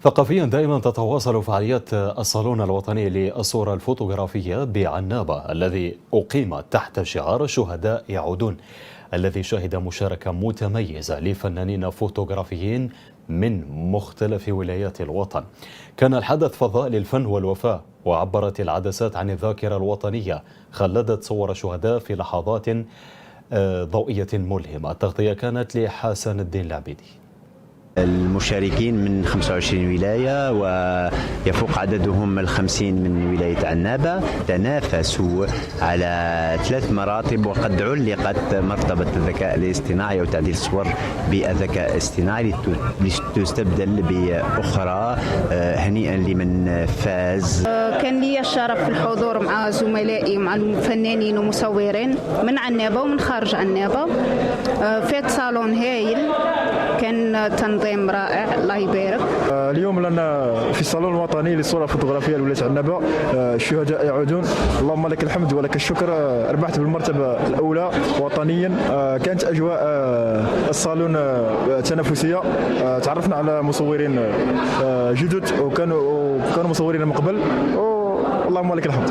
ثقافيا دائما تتواصل فعاليات الصالون الوطني للصورة الفوتوغرافية بعنابة الذي أقيم تحت شعار الشهداء يعودون، الذي شهد مشاركة متميزة لفنانين فوتوغرافيين من مختلف ولايات الوطن. كان الحدث فضاء للفن والوفاء، وعبرت العدسات عن الذاكرة الوطنية، خلدت صور الشهداء في لحظات ضوئية ملهمة. التغطية كانت لحسن الدين العبيدي. المشاركين من 25 ولاية ويفوق عددهم 50 من ولاية عنابة، تنافسوا على 3 مراتب، وقد علقت مرتبة الذكاء الاصطناعي أو تعديل الصور بالذكاء الاصطناعي لتستبدل بأخرى. هنيئا لمن فاز. كان لي الشرف في الحضور مع زملائي مع الفنانين ومصورين من عنابة ومن خارج عنابة. فات صالون هايل، كان تنظيم رائع، الله يبارك. اليوم لنا في الصالون الوطني للصورة الفوتوغرافية لولاية عنابة الشهداء يعودون. اللهم لك الحمد ولك الشكر، ربحت بالمرتبة الأولى وطنيا. كانت أجواء الصالون تنافسية، تعرفنا على مصورين جدد وكانوا مصورين من قبل، اللهم لك الحمد.